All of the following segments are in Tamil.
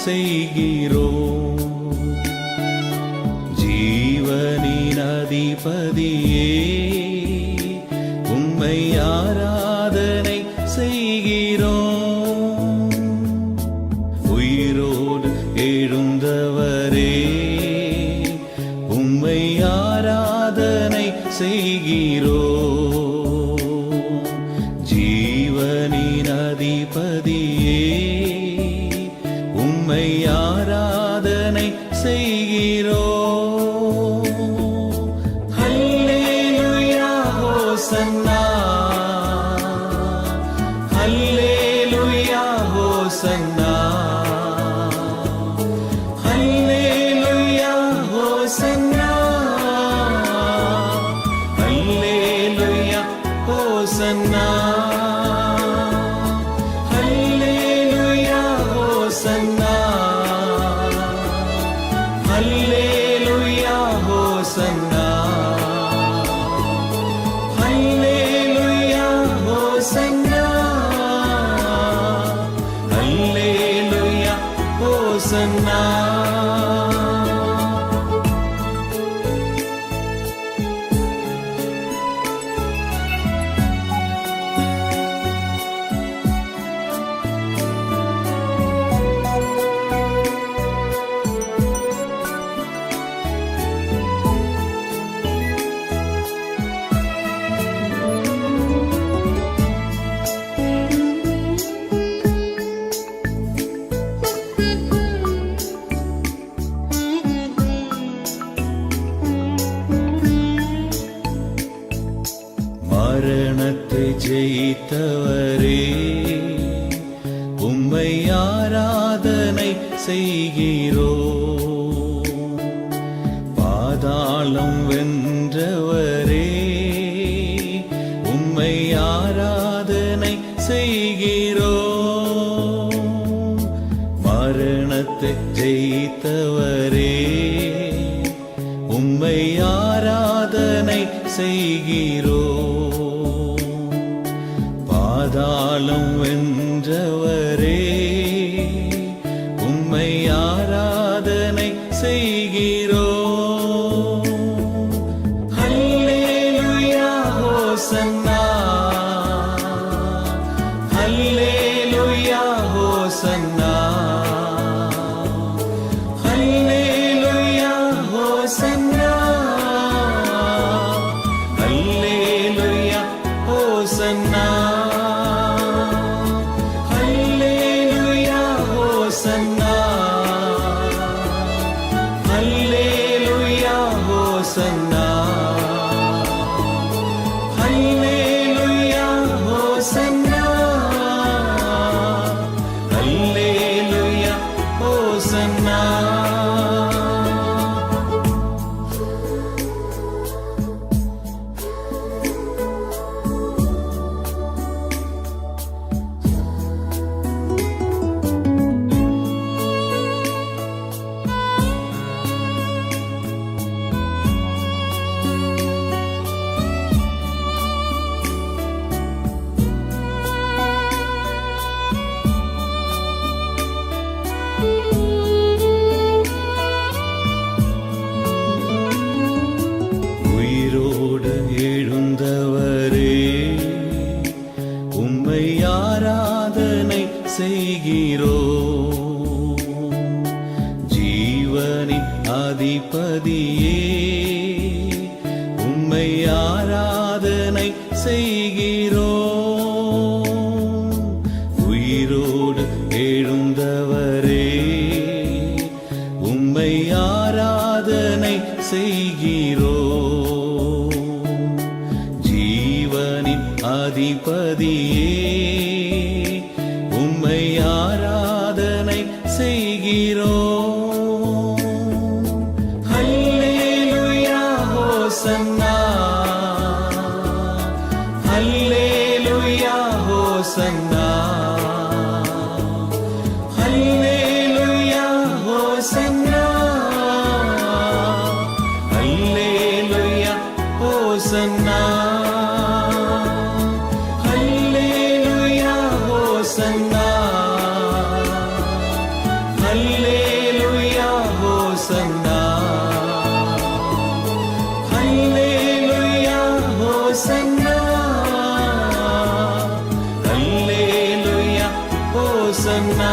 செய்கிறோம். ஜீவனின் அதிபதியே உம்மை ஆராதனை செய்கிறோம். உயிரோடு எழுந்தவரே உம்மை ஆராதனை செய்கிறோம். ஜீவனின் அதிபதியே உம்மை ஆராதனை செய்கிறோம். ஹல்லேலூயா ஹோசன்னா, ஹல்லேலூயா ஹோசன்னா, ஹல்லேலூயா ஹோசன்னா, ஹல்லேலூயா ஹோசன்னா, ஹல்லேலூயா ஹோசன்னா, ஹல்லேலூயா ஹோசன்னா, ஹல்லேலூயா ஹோசன்னா, ஹல்லேலூயா ஹோசன்னா. மரணத்தை ஜெயித்தவரே உம்மை ஆராதனை செய்கிறோம். பாதாளம் வென்றவரே உம்மை ஆராதனை செய்கிறோம். மரணத்தை ஜெயித்தவரே உம்மை ஆராதனை செய்கிறோம். பாதாளம் வென்றவரே உம்மை ஆராதனை செய்கிறோம். ஹல்லேலூயா ஹோசன்னா, ஹல்லேலூயா ஹோசன்னா, ஹல்லேலூயா ஹோசன்னா, ஹல்லேலூயா ஹோசன்னா, ஹல்லேலூயா ஹோசன்னா, ஹல்லேலூயா ஹோசன்னா, ஹல்லேலூயா ஹோசன்னா, ஹல்லேலூயா ஹோசன்னா. உயிரோடு எழுந்தவரே உம்மை ஆராதனை செய்கிறோம். ஜீவனின் அதிபதியே உம்மை ஆராதனை செய்கிறோம். உயிரோடு எழுந்தவரே உம்மை ஆராதனை செய்கிறோம். ஜீவனின் அதிபதியே உம்மை ஆராதனை செய்கிறோம். ஹல்லேலூயா ஹோசன்னா, ஹல்லேலூயா ஹோசன்னா, ஹல்லேலூயா ஹோசன்னா, ஹல்லேலூயா ஹோசன்னா, ஹல்லேலூயா ஹோசன்னா, ஹல்லேலூயா ஹோசன்னா அல்லேலூயா ஹோசன்னா.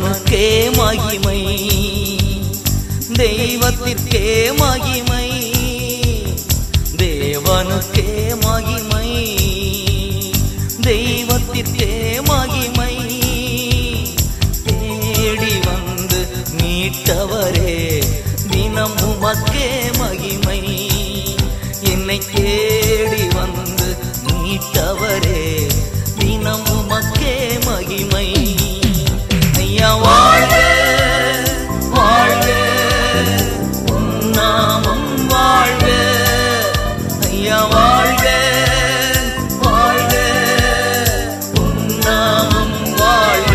தேவனுக்கே மகிமை, தெய்வத்திற்கே மகிமை, தேவனுக்கே மகிமை, தெய்வத்திற்கே மகிமை. தேடி வந்து மீட்டவரே தினம் உமக்கே மகிமை, என்னை தேடி வந்து மீட்டவரே தினம் உமக்கே மகிமை. ஐயா வாழ்க வாழ்க உம் நாமம் வாழ்க, ஐயா வாழ்க வாழ்க உம் நாமம் வாழ்க.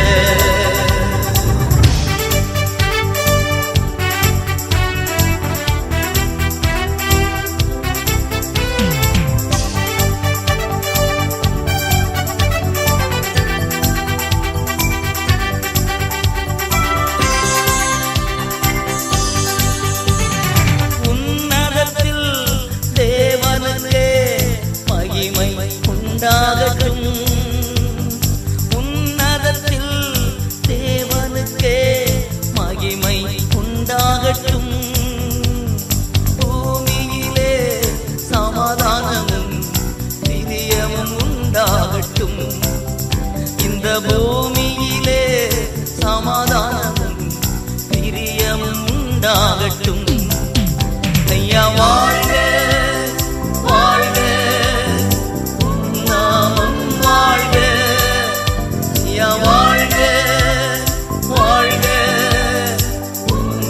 உண்டாகட்டும், உன்னதத்தில் தேவனுக்கே மகிமை உண்டாகட்டும். பூமியிலே சமாதானமும் நிதியமும் உண்டாகட்டும், இந்த பூமியிலே சமாதானமும் பிரியமும் உண்டாகட்டும். ஐயா வாழ்க வாழ்க நாமம் வாழ்க, ஐயா வாழ்க வாழ்க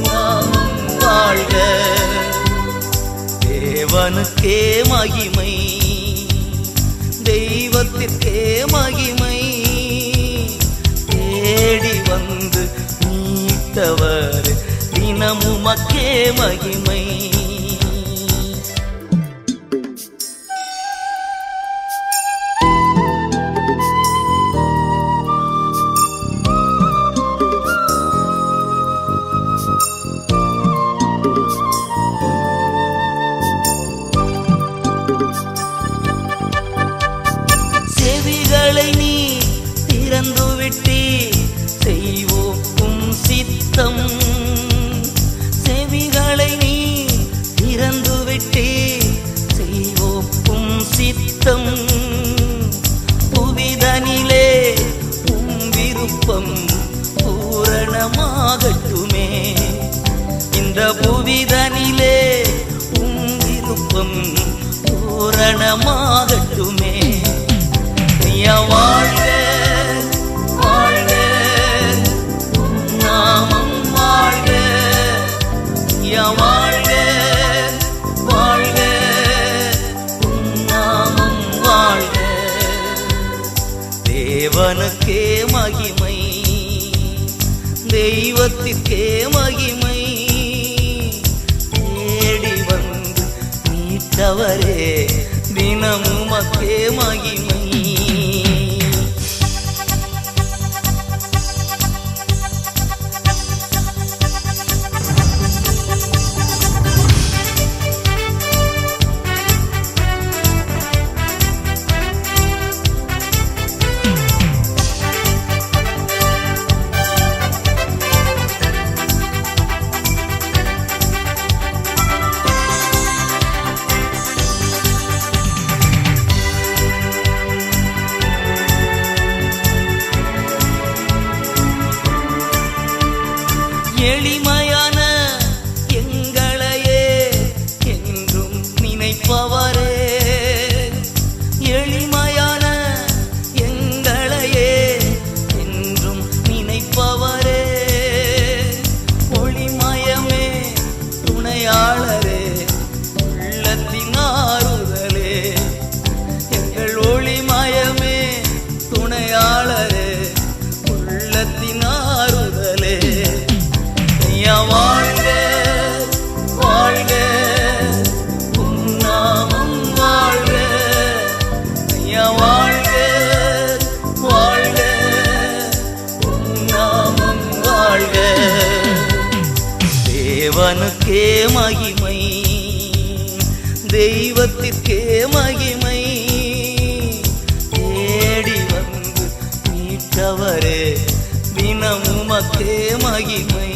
நாமம் வாழ்க. தேவனுக்கே மகிமை, தெய்வத்திற்கே மகிமை, தேடி வந்து மீட்டவர் தினமுமக்கே மகிமை. செவிகளை நீ திறந்து விட்டி செய்வோம் உம் சித்தம், செவிகளை நீ திறந்து விட்டி செய்வோம் உம் சித்தம். புவிதனிலே உம் விருப்பம் பூரணமாகட்டுமே, இந்த புவிதனிலே உம் விருப்பம் பூரணமாகட்டுமே. ஐயா வாழ்க வாழ்க நாமம் வாழ்க, ஐயா வாழ்க வாழ்க நாமம் வாழ்க. தேவனுக்கே மகிமை, தெய்வத்திற்கே மகிமை, தேடி வந்து மீட்டவரே தினமுமக்கே மகிமை. எளிமையான எங்களையே என்றும் நினைப்பவரே, எளிமையான எங்களையே என்றும் நினைப்பவரே, ஒளிமயமே துணையாளரே உள்ளத்தின் ஆறுதலே, எங்கள் ஒளிமயமே துணையாளரே உள்ளத்தின் ஆறுதலே. ஐயா வாழ்க வாழ்க உம் நாமம் வாழ்க, ஐயா வாழ்க வாழ்க உம் நாமம் வாழ்க. தேவனுக்கே மகிமை, தெய்வத்திற்கே மகிமை, தேடி வந்து மீட்டவரே தின தினம் உமக்கே மகிமை.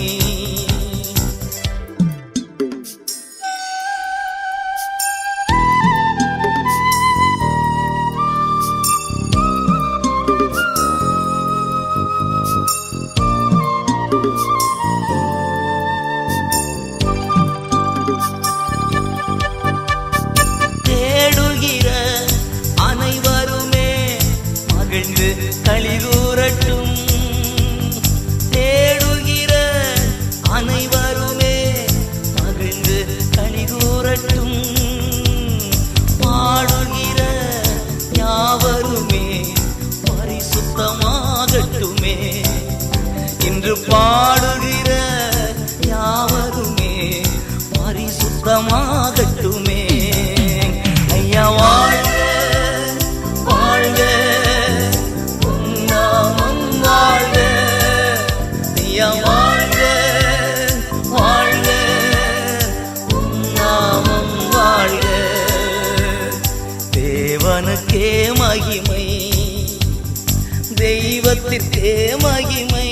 தேடுகிற அனைவருமே மகிழ்ந்து களிகூரட்டும். தேடுகிற அனைவருமே மகிழ்ந்து களிகூரட்டும். பாடுகிற யாவருமே பரிசுத்தமாகட்டுமே. இன்று பாடுகிற யாவருமே பரிசுத்தமாகட்டுமே. ஐயா வாழ்க வாழ்க உம் நாமம் வாழ்க. ஐயா வாழ்க வாழ்க உம் நாமம் வாழ்க. தேவனுக்கே மகிமை, தெய்வத்திற்கே மகிமை.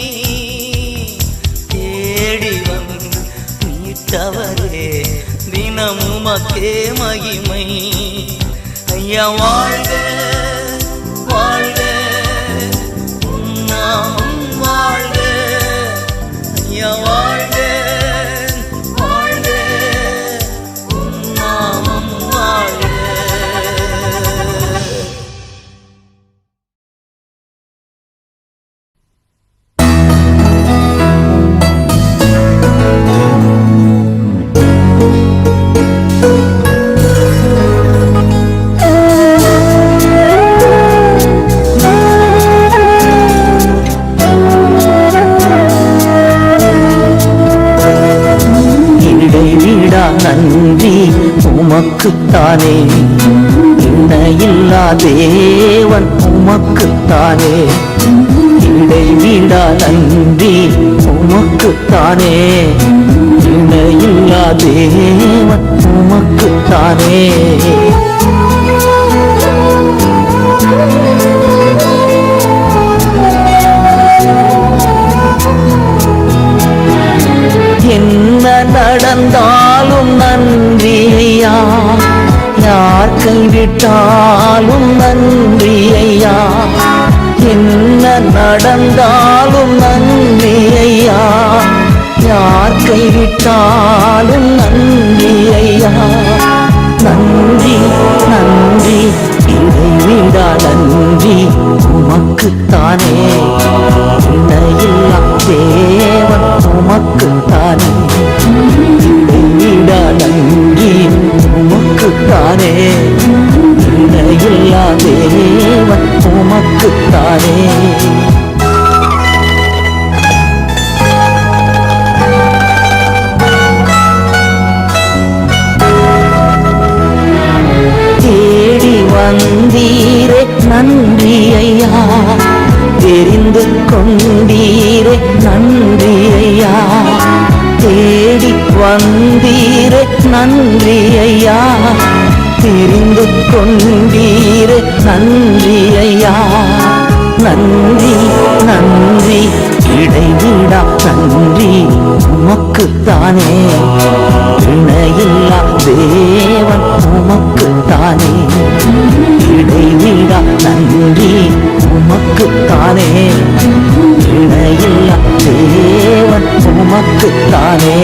தேடி வந்து மீட்டவரே தினம் உமக்கே மகிமை. ஐயா வாழ்க வாழ்க உம் நாமம் வாழ்க. ஐயா வாழ்க வாழ்க உம் நாமம் வாழ்க. நன்றி உமக்குத்தானே, இணையில்லா தேவன் உமக்குத்தானே. இடைவிடா நன்றி உமக்குத்தானே, இணையில்லா தேவன் உமக்குத்தானே. என்ன நடந்தாலும் நன்றி ஐயா, யார் கைவிட்டாலும் நன்றி ஐயா. என்ன நடந்தாலும் நன்றி ஐயா, யார் கைவிட்டாலும் நன்றி ஐயா. நன்றி நன்றி இடைவிடா நன்றி உமக்குத்தானே, இணையில்லா தேவன் உமக்குத்தானே. இடைவிடா நன்றி உமக்குத்தானே, இணையில்லா தேவன் உமக்குத்தானே. தேடி வந்தீரே நன்றி ஐயா, தெரிந்து கொண்டீரே நன்றி ஐயா. தேடி வந்தீரே நன்றி ஐயா, தெரிந்து கொண்டீரே நன்றி ஐயா. நன்றி நன்றி இடைவிடா நன்றி உமக்குத்தானே, இணையில்லா தேவன் உமக்குத்தானே. இடைவிடா நன்றி உமக்குத்தானே, இணையில்லா தேவன் உமக்குத்தானே.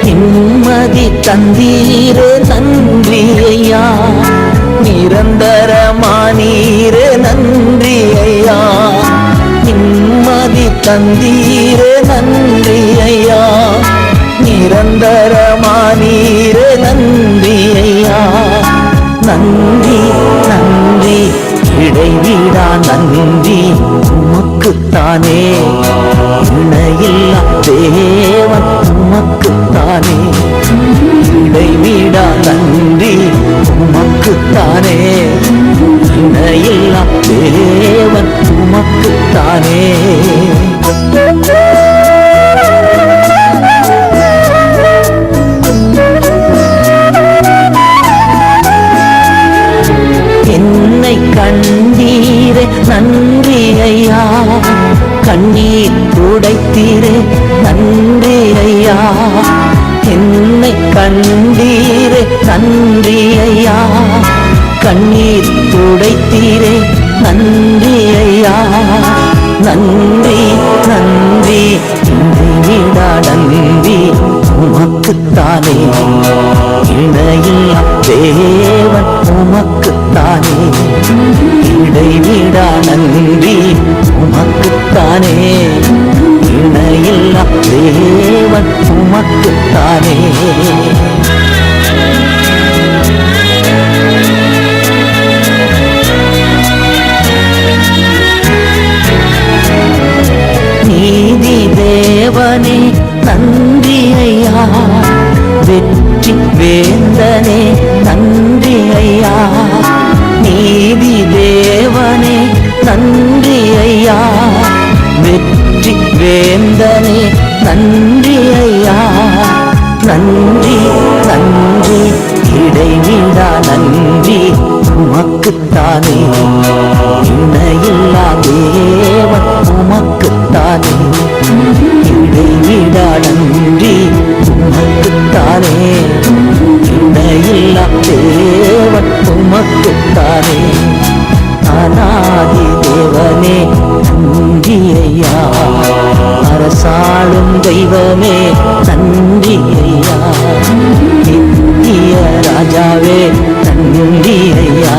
நிம்மதி தந்தீரே நன்றி ஐயா, நிரந்தரமானீரே நன்றி ஐயா. நிம்மதி தந்தீரே நன்றி ஐயா, நிரந்தரமானீரே நன்றி ஐயா. நன்றி நன்றி இடைவிடா நன்றி உமக்குத்தானே, இணையில்லா தேவன் உமக்குத்தானே. இடைவிடா நன்றி உமக்குத்தானே, இணையில்லா தேவன் உமக்குத்தானே. கண்டீரே நன்றி ஐயா, கண்ணீர் துடைத்தீரே நன்றி ஐயா, நன்றி நன்றி இணையிடா நன்றி உமக்குத்தானே, இணையில்லா தேவன் உமக்குத்தானே, இடைவிடா நன்றி உமக்குத்தானே, இணையில்லா தேவன் உமக்குத்தானே. நீதி தேவனே நன்றி ஐயா, வெற்றி வேந்தனே நன்றி ஐயா, நீதி தேவனே நன்றி ஐயா, வெற்றி வேந்தனே நன்றி ஐயா, நன்றி நன்றி இடைவிடா நன்றி உமக்குத்தானே, இணையில்லா தேவன் உமக்குத்தானே, இடைவிடா நன்றி உமக்குத்தானே, இணையில்லா தேவன் உமக்குத்தானே, அநாதி தேவனே நன்றி ஐயா, அரசாளும் தெய்வமே நன்றி ஐயா, நித்திய ராஜாவே நன்றி ஐயா,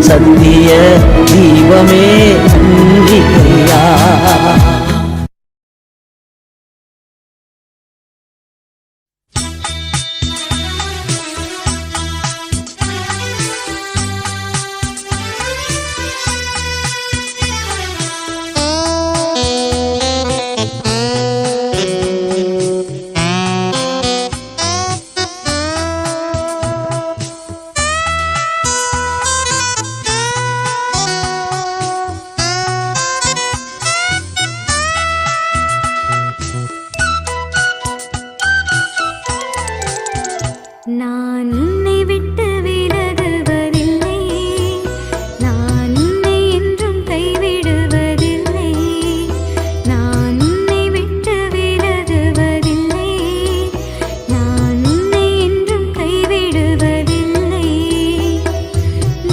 சத்திய தீபமே நன்றி ஐயா. நான் உன்னை விட்டு விலகுவதில்லை, நான் உன்னை என்றும் கைவிடுவதில்லை, நான் உன்னை விட்டு விலகுவதில்லை, நான் உன்னை என்றும் கைவிடுவதில்லை,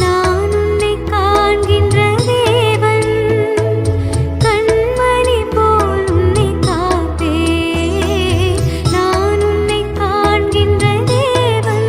நான் உன்னை காண்கின்ற தேவன், கண்மணி போல் உன்னை காப்பேன், நான் உன்னை காண்கின்ற தேவன்,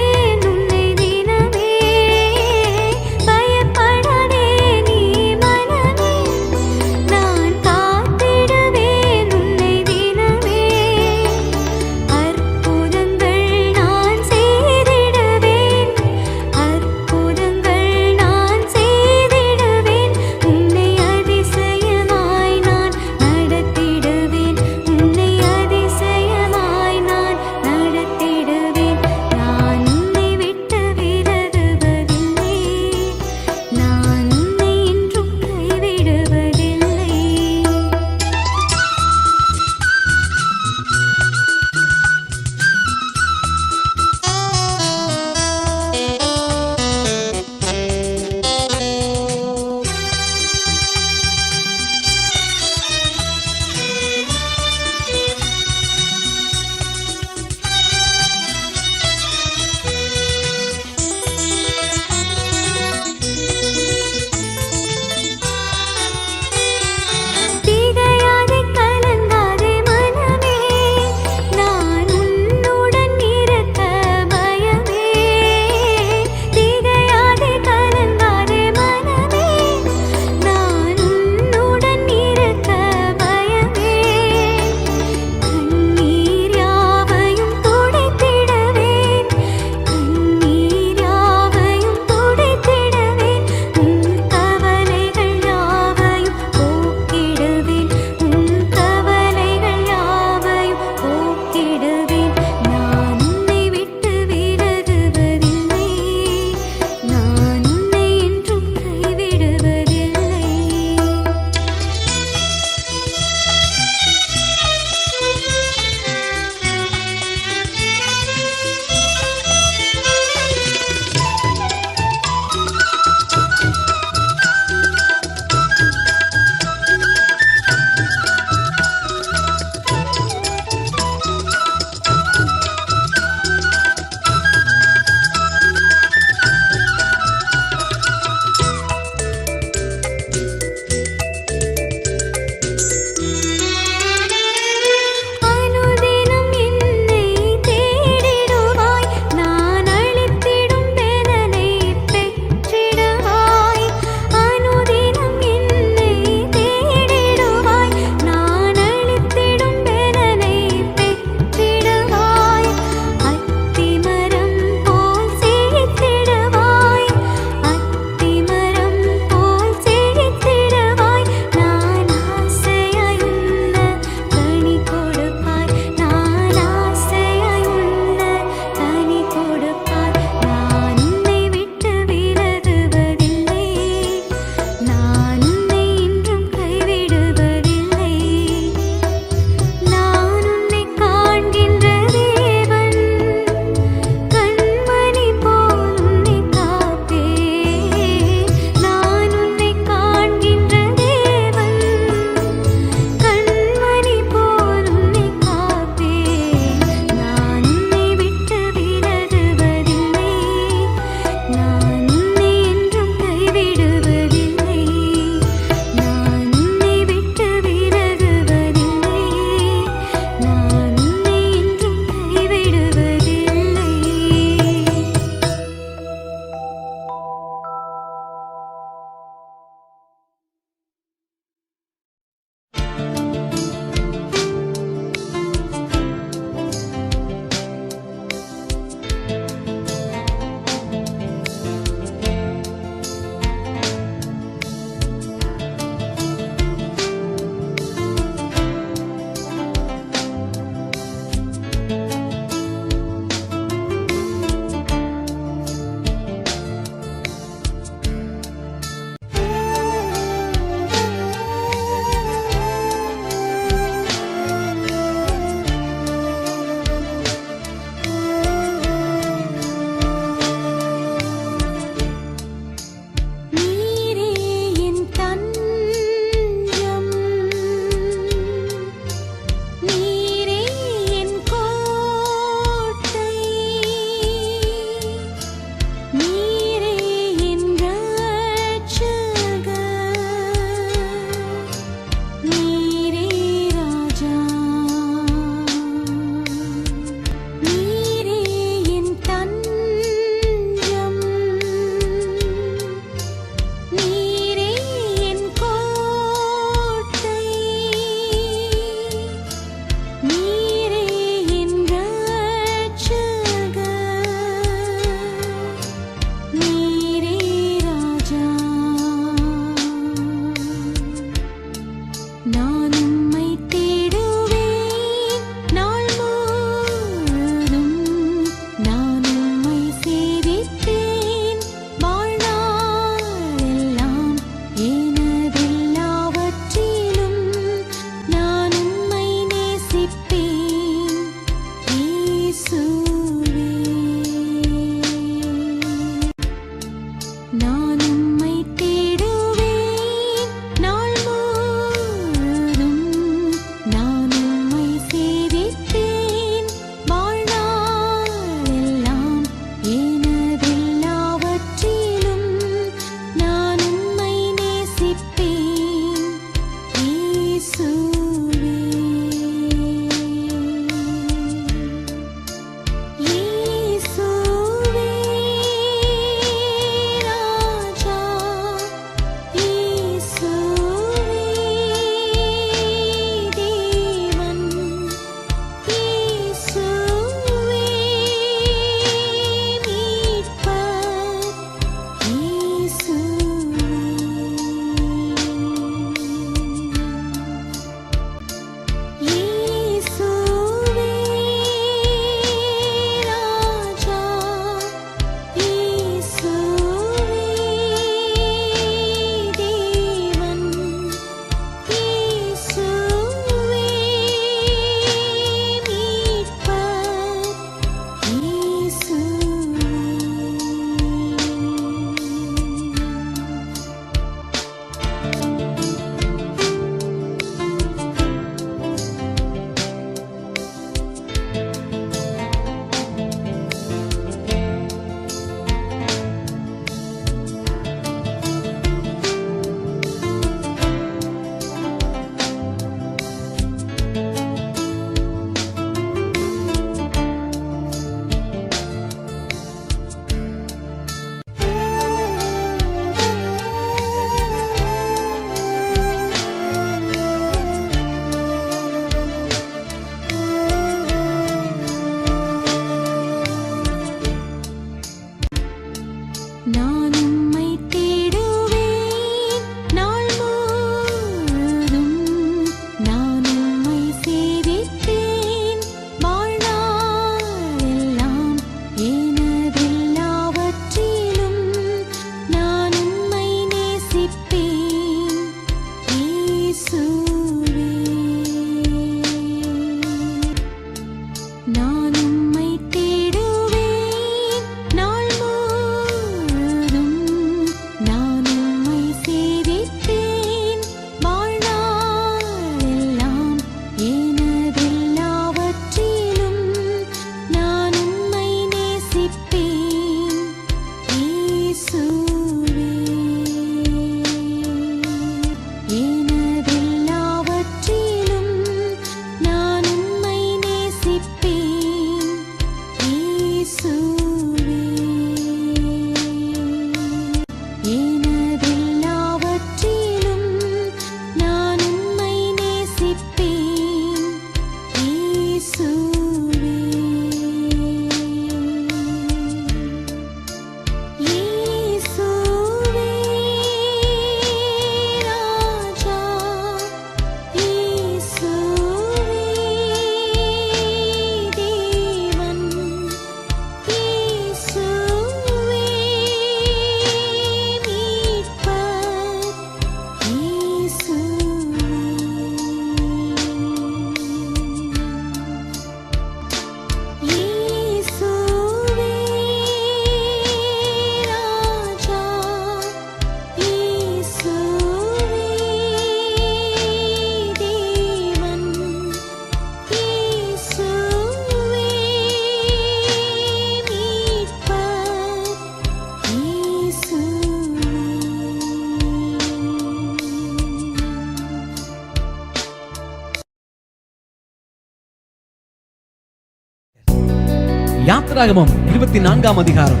யாத்திராகமம் 24ஆம் அதிகாரம்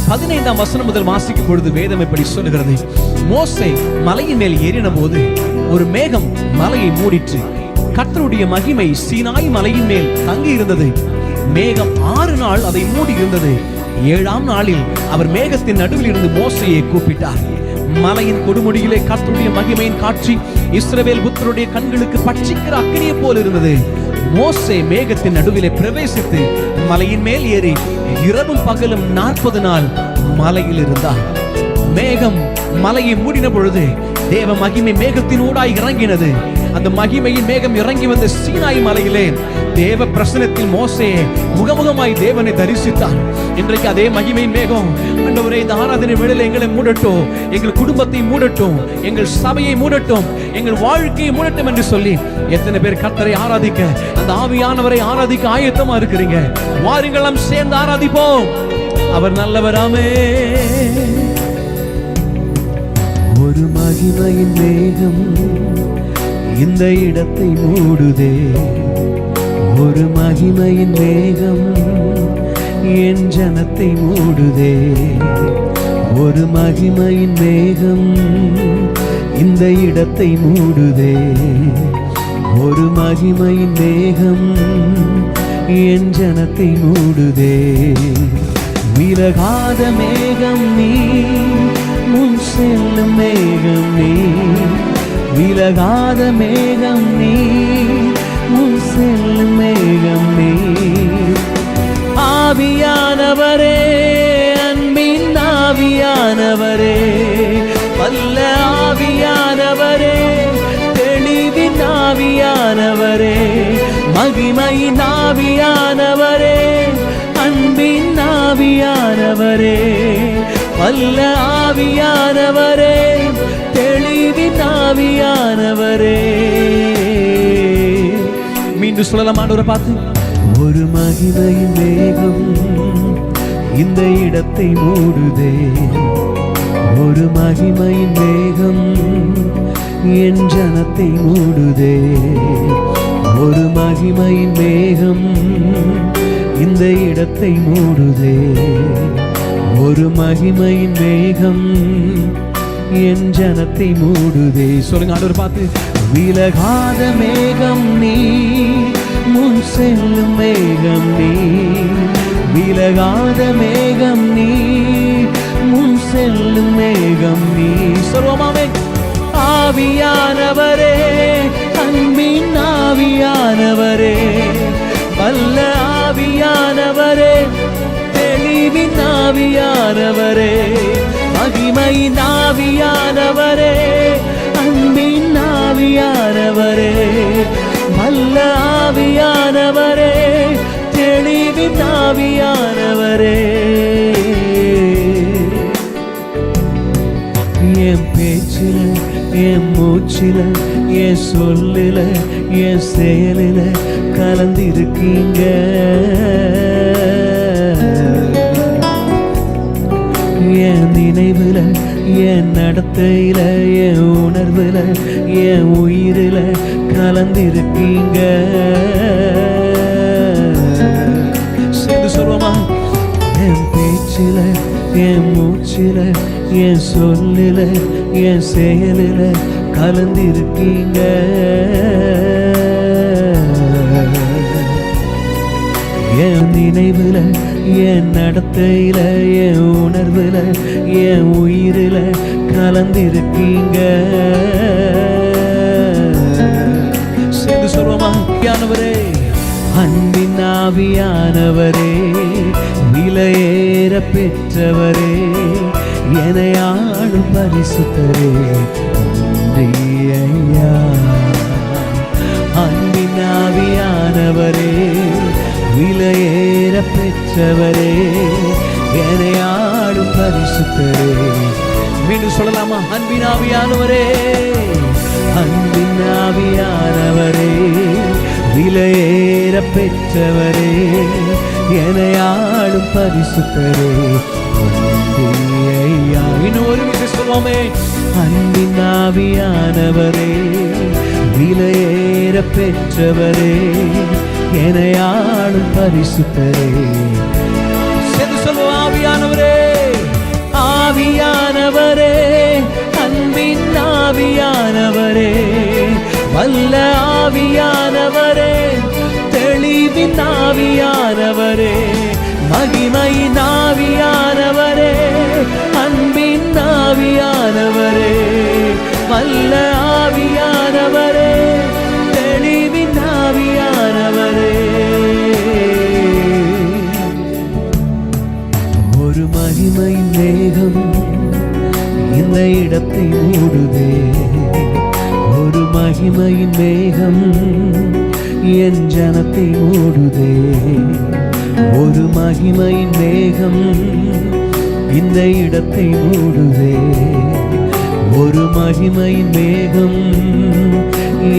15ஆம் வசனம் முதல் வாசிக்கும் பொழுது வேதம் இப்படி சொல்லுகிறது. மோசே மலையின் மேல் ஏறின போது ஒரு மேகம் மலையை மூடிற்று. கர்த்தருடைய மகிமை சீனாய் மலையின் மேல் தங்கி இருந்தது. மேகம் 6 நாள் அதை மூடி இருந்தது. 7ஆம் நாளில் அவர் மேகத்தின் நடுவில் இருந்து மோசேயை கூப்பிட்டார். மலையின் கொடுமுடியிலே கர்த்தருடைய மகிமையின் காட்சி இஸ்ரவேல் புத்தருடைய கண்களுக்கு பட்சிக்கிற அக்கினியை போல் இருந்தது. மோசே மேகத்தின் நடுவிலே பிரவேசித்து மலையின் மேல் ஏறி இரவும் பகலும் 40 நாள் மலையில் இருந்தார். மேகம் மலையை மூடின பொழுது தேவ மகிமை மேகத்தின் ஊடாய் இறங்கினது. அந்த மகிமையின் மேகம் இறங்கி வந்த சீனாய் மலையிலே தேவ பிரசனத்தில் மோசே முகமுகமாய் தேவனை தரிசித்தார். இன்றைக்கு அதே மகிமையின் மேகம் ஆண்டவரே இந்த ஆராதனை வேளையிலே எங்களை மூடட்டும், எங்கள் குடும்பத்தை மூடட்டும், எங்கள் சபையை மூடட்டும், எங்கள் வாழ்க்கையை மூடட்டும் என்று சொல்லி எத்தனை பேர் கர்த்தரை ஆராதிக்க, அந்த ஆவியானவரை ஆராதிக்க ஆயத்தமா இருக்கிறீங்க? வாருங்கள் சேர்ந்து ஆராதிப்போம். அவர் நல்லவராமே. ஒரு மகிமையின் மேகம் இந்த இடத்தை மூடுதே. ஒரு மகிமையின் மேகம் என் ஜனத்தை மூடுதே. ஒரு மகிமையின் மேகம் இந்த இடத்தை மூடுதே. ஒரு மகிமையின் மேகம் என் ஜனத்தை மூடுதே. விலகாத மேகம் நீ, முன் செல்லும் மேகம் நீ. விலகாத மேகம் நீ, முன் செல்லும் மேகம் நீ. ஆவியானவரே, அன்பின் ஆவியானவரே, வல்ல ஆவியானவரே, தெளிவின் ஆவியானவரே, மகிமையின் ஆவியானவரே, அன்பின் ஆவியானவரே, வல்ல ஆவியானவரே, தெளிவின் ஆவியானவரே. மீண்டும் சொல்லலாம் ஆண்டவரை பார்த்து. ஒரு மகிமையின் மேகம் இந்த இடத்தை மூடுதே. ஒரு மகிமையின் மேகம் என் ஜனத்தை மூடுதே. ஒரு மகிமையின் மேகம் இந்த இடத்தை மூடுதே. ஒரு மகிமையின் மேகம் என் ஜனத்தை மூடுதே. சொல்லுங்க ஆண்டவரை பார்த்து. விலகாத மேகம் நீ, முன் செல்லும் மேகம் நீ. விலகாத மேகம் நீ, முன் செல்லும் மேகம் நீ. சர்வமாமே. ஆவியானவரே, அன்பின் ஆவியானவரே, வல்ல ஆவியானவரே, தெளிவின் ஆவியானவரே, மகிமையின் ஆவியானவரே, அன்பின் ஆவியானவரே, வல்ல ஆவியானவரே, தெளிவின் ஆவியானவரே. என் பேச்சில, என் மூச்சில, என் சொல்லில, என் செயலில கலந்திருக்கீங்க. என் நினைவுல, என் நடத்தையில, என் உணர்வுல, என் உயிரில கலந்திருக்கீங்க. சேர்ந்து சொல்வோமா? என் பேச்சில, என் மூச்சில, என் சொல்லில, என் செயலில கலந்திருக்கீங்க. என் நினைவுல, என் நடத்தையில, என் உணர்வுல, என் உயிரில கலந்திருக்கீங்க. சேர்ந்து சொல்வோமா? ஆவியானவரே, அன்பின் ஆவியானவரே, விலையேற பெற்றவரே, என்னை ஆளும் பரிசுத்தரே, நன்றி ஐயா. அன்பின் ஆவியானவரே, விலையேற பெற்றவரே, என்னை ஆளும் பரிசுத்தரே. மீண்டும் சொல்லலாமா? அன்பின் ஆவியானவரே, அன்பின் ஆவியானவரே, விலையேற பெற்றவரே, என்னை ஆளும் பரிசுத்தரே, நன்றி ஐயா. இன்னும் ஒரு விஷயம் சொல்வோமே. அன்பின் ஆவியானவரே, விலையேற பெற்றவரே, என்னை ஆளும் பரிசுத்தரே, ஆவியானவரே, அன்பின் ஆவியானவரே, வல்ல ஆவியானவரே, தெளிவின் ஆவியானவரே, மகிமையின் ஆவியானவரே, அன்பின் ஆவியானவரே, வல்ல ஆவியானவரே, தெளிவின் ஆவியானவரே. ஒரு மகிமையின் மேகம் இந்த இடத்தை மூடுதே, ஒரு மகிமையின் மேகம் என் ஜனத்தை மூடுதே, ஒரு மகிமையின் மேகம் இந்த இடத்தை மூடுதே, ஒரு மகிமையின் மேகம்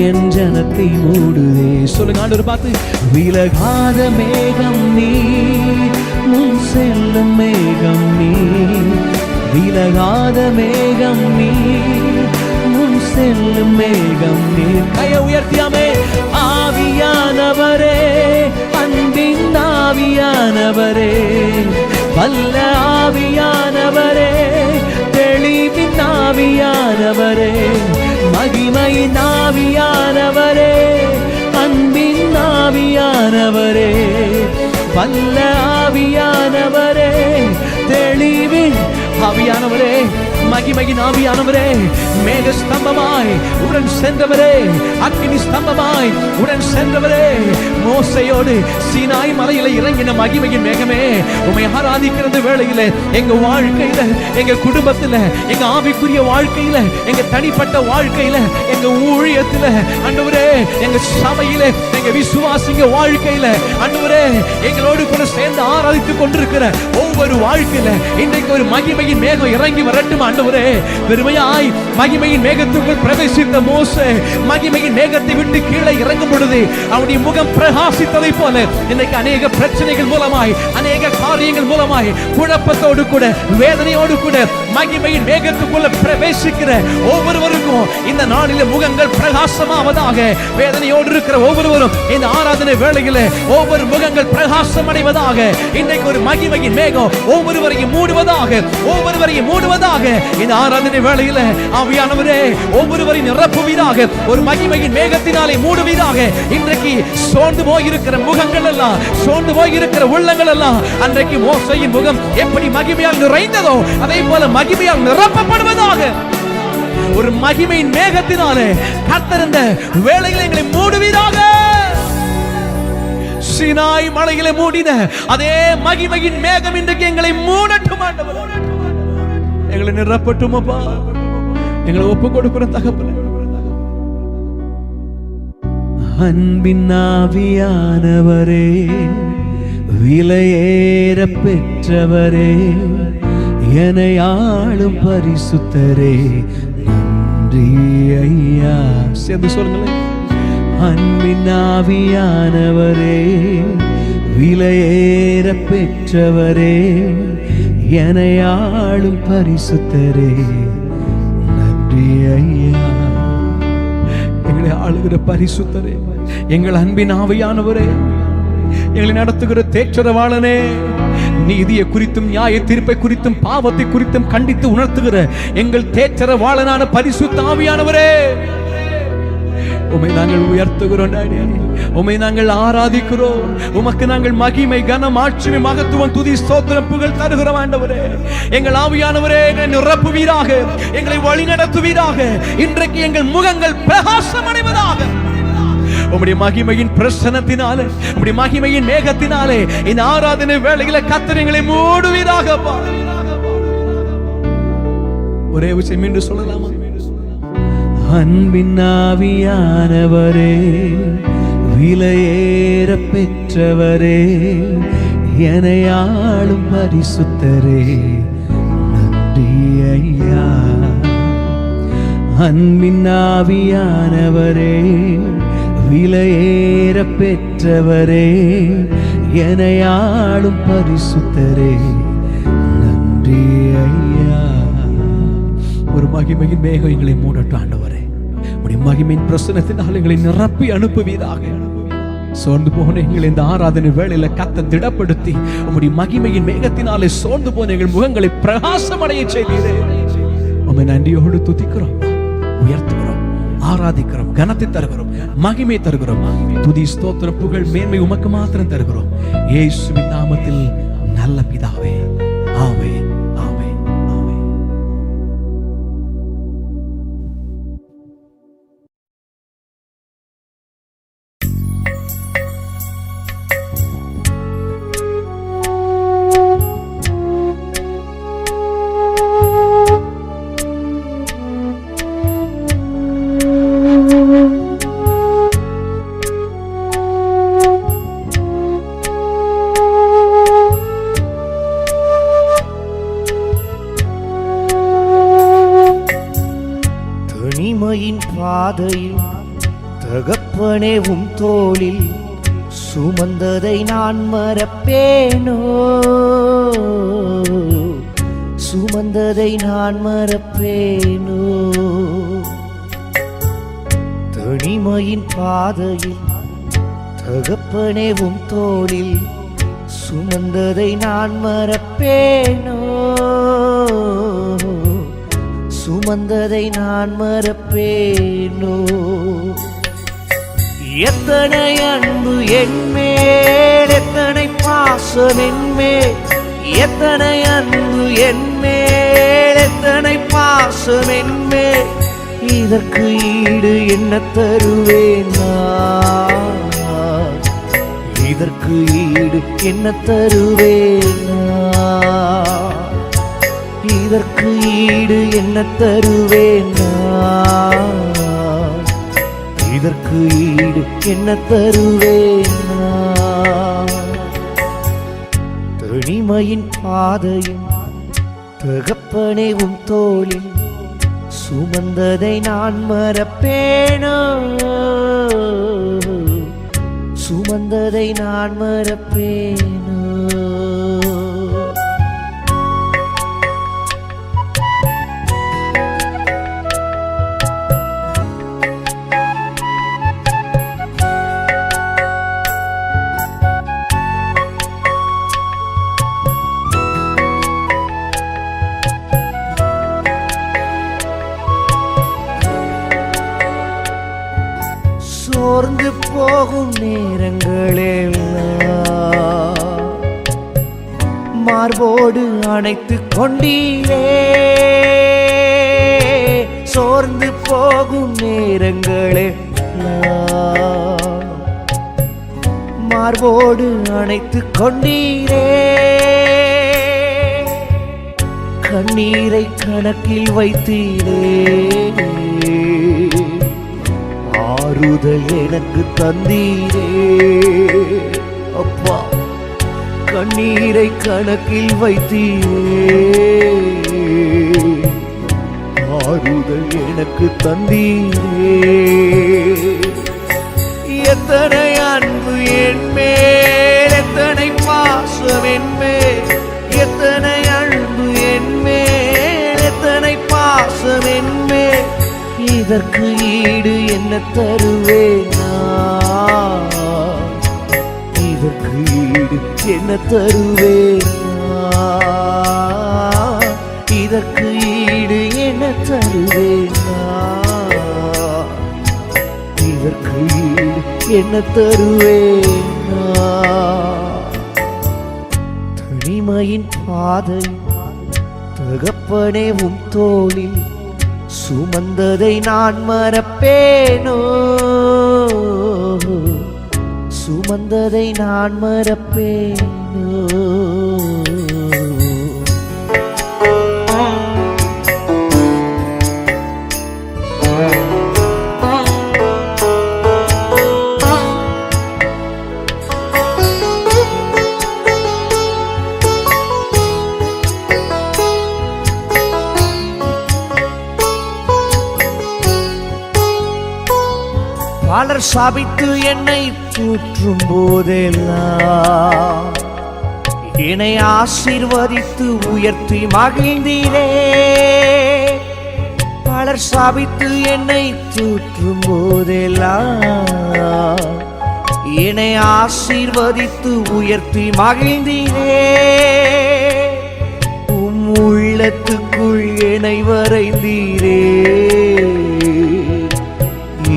என் ஜனத்தை மூடுதே. சொல்லுங்க ஆண்டவரை பார்த்து. விலகாத மேகம் நீ, முன் செல்லும் மேகம் நீ, விலகாத மேகம் நீ, முன் செல்லும் மேகம் நீ. கையை உயர்த்தியாமே. ஆவியானவரே, அன்பின் ஆவியானவரே, வல்ல ஆவியானவரே, தெளிவின் ஆவியானவரே, மகிமையின் ஆவியானவரே, அன்பின் ஆவியானவரே, வல்ல ஆவியானவரே, தெளிவின் ஆவியானவரே, மகிமையின் ஆவியானவரே, மேக ஸ்தம்பமாய் உடன் சென்றவரே, அக்கினி ஸ்தம்பமாய் உடன் சென்றவரே, மோசையோடு சீனாய் மலையில இறங்கின மகிமையின் மேகமே, உம்மை ஆராதிக்கிறது வேளையில எங்க வாழ்க்கையில, எங்க குடும்பத்துல, எங்க ஆவிக்குரிய வாழ்க்கையில, எங்க தனிப்பட்ட வாழ்க்கையில, எங்க ஊழியத்துல, ஆண்டவரே, எங்க சபையில, எங்க விசுவாசிங்க வாழ்க்கையில, ஆண்டவரே, எங்களோடு கூட சேர்ந்து ஆராதித்துக் கொண்டிருக்கிற ஒவ்வொரு வாழ்க்கையில இன்றைக்கு ஒரு மகிமையின் மேகம் இறங்கி வரட்டும் ஆண்டவரே. பெருமையாய் மகிமையின் மேகத்துக்குள் பிரவேசித்த மோசே மகிமையின் மேகத்தை விட்டு கீழே இறங்கும் பொழுது அவனுடைய முகம் பிரகாசித்ததை போல இன்றைக்கு அநேக பிரச்சனைகள் மூலமாய், அநேக காரியங்கள் மூலமாய், குழப்பத்தோடு கூட, வேதனையோடு கூட மகிமையின் மேகத்துக்குள்ள பிரவேசிக்கிற ஒவ்வொருவருக்கும் இந்த நாளில முகங்கள் பிரகாசமாவதாக. வேதனையோடு இருக்கிற ஒவ்வொருவரும் இந்த ஆராதனை வேளையில ஒவ்வொரு முகங்கள் பிரகாசம் அடைவதாக. இன்றைக்கு ஒரு மகிமையின் மேகம் ஒவ்வொருவரையும் மூடுவதாக, ஒவ்வொருவரையும் மூடுவதாக. இந்த ஆராதனை வேளையில ஆவியானவரே ஒவ்வொருவரையும் நிரப்புவீராக, ஒரு மகிமையின் மேகத்தினாலே மூடுவீராக. இன்றைக்கு சோர்ந்து போயிருக்கிற முகங்கள் எல்லாம், சோர்ந்து போயிருக்கிற உள்ளங்கள் எல்லாம் அன்றைக்கு மோசையின் முகம் எப்படி மகிமையால் நிறைந்ததோ அதே போல மகிமையால் நிரப்பப்படுவதாக. ஒரு மகிமையின் மேகத்தினாலே கர்த்தர் இந்த வேளையில எங்களை மூடுவீராக. சீனாய் மலையிலே மூடின அதே மகிமையின் மேகம் இன்றைக்கு எங்களை மூடட்டும் ஆண்டவரே. எங்களை நிரப்பட்டும் அப்பா, எங்களை ஒப்பு கொடுக்கிற தகப்பனே. அன்பின் ஆவியானவரே, விலையேற பெற்றவரே, என்னை ஆளும் பரிசுத்தரே, நன்றி ஐயா. சேர்ந்து சொல்லுங்களேன். அன்பின் ஆவியானவரே, விலையேற பெற்றவரே, என்னை ஆளும் பரிசுத்தரே, நன்றி ஐயா. எங்களை ஆளுகிற பரிசுத்தரே, எங்கள் அன்பின் ஆவியானவரே, எங்களை நடத்துகிற தேற்றரவாளனே, நீதியை குறித்தும் நியாய தீர்ப்பை குறித்தும் பாவத்தை குறித்தும் கண்டித்து உணர்த்துகிற எங்கள் தேற்றரவாளனான பரிசுத்த ஆவியானவரே, உம்மை நாங்கள் உயர்த்துகிறோம் டாடி, உம்மை நாங்கள் ஆராதிக்கிறோம். உமக்கு நாங்கள் மகிமை, கனம், ஆட்சி, மகத்துவம், துதி, ஸ்தோத்திரம், புகழ் தருகிறோம் ஆண்டவரே. எங்கள் ஆவியானவரே எங்களை நிரப்புவீராக, எங்களை வழி நடத்துவீராக. இன்றைக்கு எங்கள் முகங்கள் பிரகாசம் அடைவதாக. உம்முடைய மகிமையின் பிரசன்னத்தினாலே, உம்முடைய மகிமையின் மேகத்தினாலே இந்த ஆராதனை வேளையில கர்த்தர் எங்களை மூடுவீராக. ஒரே விஷயம் மீண்டும் சொல்லலாமா? அன்பின் ஆவியானவரே, விலையேற பெற்றவரே, என்னை ஆளும் பரிசுத்தரே, நன்றி ஐயா. அன்பின் ஆவியானவரே, விலையேற பெற்றவரே, என்னை ஆளும் பரிசுத்தரே, நன்றி ஐயா. ஒரு மகிமையின் மேகம் எங்களை மூடட்டும் ஆண்டவரே. உடைய மகிமையின் பிரசன்னத்தினால் எங்களை நிரப்பி அனுப்புவீராக. சோர்ந்து போன எங்களை இந்த ஆராதனை வேளையில கத்த திடப்படுத்தி உம்முடைய மகிமையின் மேகத்தினாலே சோர்ந்து போன எங்கள் முகங்களை பிரகாசமடைய செய்தீரே. உம்மை நன்றியோடு துதிக்கிறோம், உயர்த்துகிறோம், ஆராதிக்கிறோம், கனத்தை தருகிறோம், மகிமை தருகிறோம். துதி ஸ்தோத்திர புகழ் மேன்மை உமக்கு மாத்திரம் தருகிறோம். இயேசுவின் நாமத்தில் நல்ல பிதாவே, ஆமென், ஆமென், ஆமென். தனிமையின் பாதையில் தகப்பனே உம் தோளில் சுமந்ததை நான் மறப்பேனோ, சுமந்ததை நான் மறப்பேனோ. தனிமையின் பாதையில் தகப்பனே உம் தோளில் சுமந்ததை நான் மறப்பேனோ, சுமந்ததை நான் மறப்பேனோ. எத்தனை அன்பு என்மேல், எத்தனை பாசம் என்மேல், எத்தனை அன்பு என்மேல், எத்தனை பாசம் என்மேல். இதற்கு ஈடு என்ன தருவேன் நான், இதற்கு ஈடு என்ன தருவேன் நான், இதற்கு ஈடு என்ன தருவேன் நான், இதற்கு ஈடு என்ன தருவேன் நான். தனிமையின் பாதையும் தகப்பனே உம் தோளில் சுமந்ததை நான் மறப்பேனோ, சுமந்ததை நான் மறப்பேனோ. சோர்ந்து போகும் நேரங்களெல்லாம் மார்போடு அணைத்து கொண்டீரே, சோர்ந்து போகும் நேரங்களெல்லாம் மார்போடு அணைத்து கொண்டீரே. கண்ணீரை கணக்கில் வைத்தீரே, ஆறுதல் எனக்கு தந்தீரே. அப்பா, கண்ணீரை கணக்கில் வைத்தீரே, ஆறுதல் எனக்கு தந்தீரே. எத்தனை அன்பு என்மேல், எத்தனை பாசம் என்மேல், எத்தனை அன்பு என்மேல், எத்தனை பாசம் என்மேல். இதற்கு ஈடு என்ன தருவேன் நான், இதற்கு ஈடு என்ன தருவேன் நான், இதற்கு ஈடு என்ன தருவேன் நான், இதற்கு ஈடு என்ன தருவேன் நான். தனிமையின் பாதை தகப்பனே உம் தோளில் சுமந்ததை நான் மறப்பேனோ, சுமந்ததை நான் மறப்பேனோ. பலர் சாபித்து என்னை தூற்றும் போதெல்லாம் என்னை ஆசீர்வதித்து உயர்த்தி மகிழ்ந்தீரே. பலர் சாபித்து என்னை தூற்றும் போதெல்லாம் என்னை ஆசீர்வதித்து உயர்த்தி மகிழ்ந்தீரே. உம் உள்ளத்துக்குள் என்னை வரைந்தீரே.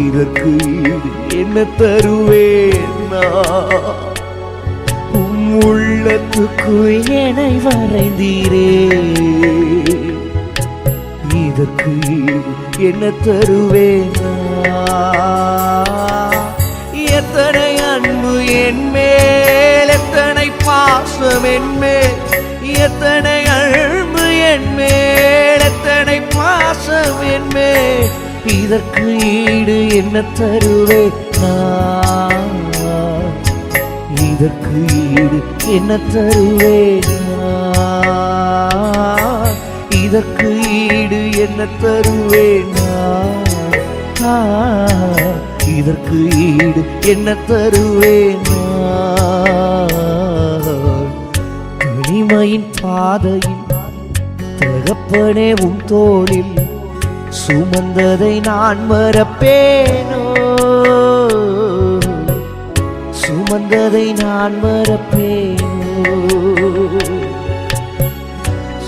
இதற்கு ஈடு என்ன தருவேன் நான்? உம் உள்ளத்துக்குள் என்னை வரைந்தீரே. இதற்கு ஈடு என்ன தருவேன் நான்? எத்தனை அன்பு என் மேல், எத்தனை பாசம் என் மேல், எத்தனை அன்பு என் மேல், எத்தனை பாசம் என் மேல். இதற்கு ஈடு என்ன தருவேன் நான்? இதற்கு ஈடு என்ன தருவேன் நான்? இதற்கு ஈடு என்ன தருவேன் நான்? இதற்கு ஈடு என்ன தருவேன் நான்? தனிமையின் பாதையில் தகப்பனே உன் தோளில் சுமந்ததை நான் மறப்பேனோ? சுமந்ததை நான் மறப்பேனோ?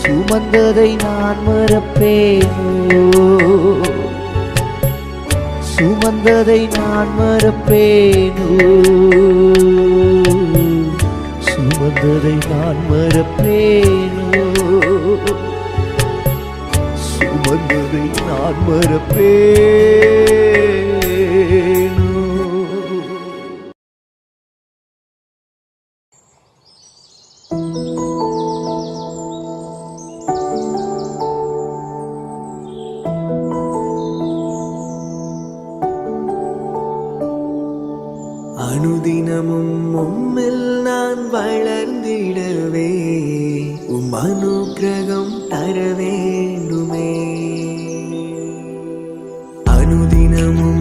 சுமந்ததை நான் மறப்பேனோ? சுமந்ததை நான் மறப்பேனோ? சுமந்ததை நான் மறப்பேனோ? சுமந்ததை நான் மறப்பேனோ? அனுதினமும் உம்மில் நான் வளர்ந்திடவே உம் அனுக்கிரகம் தர வேண்டுமே. அனுதினமும்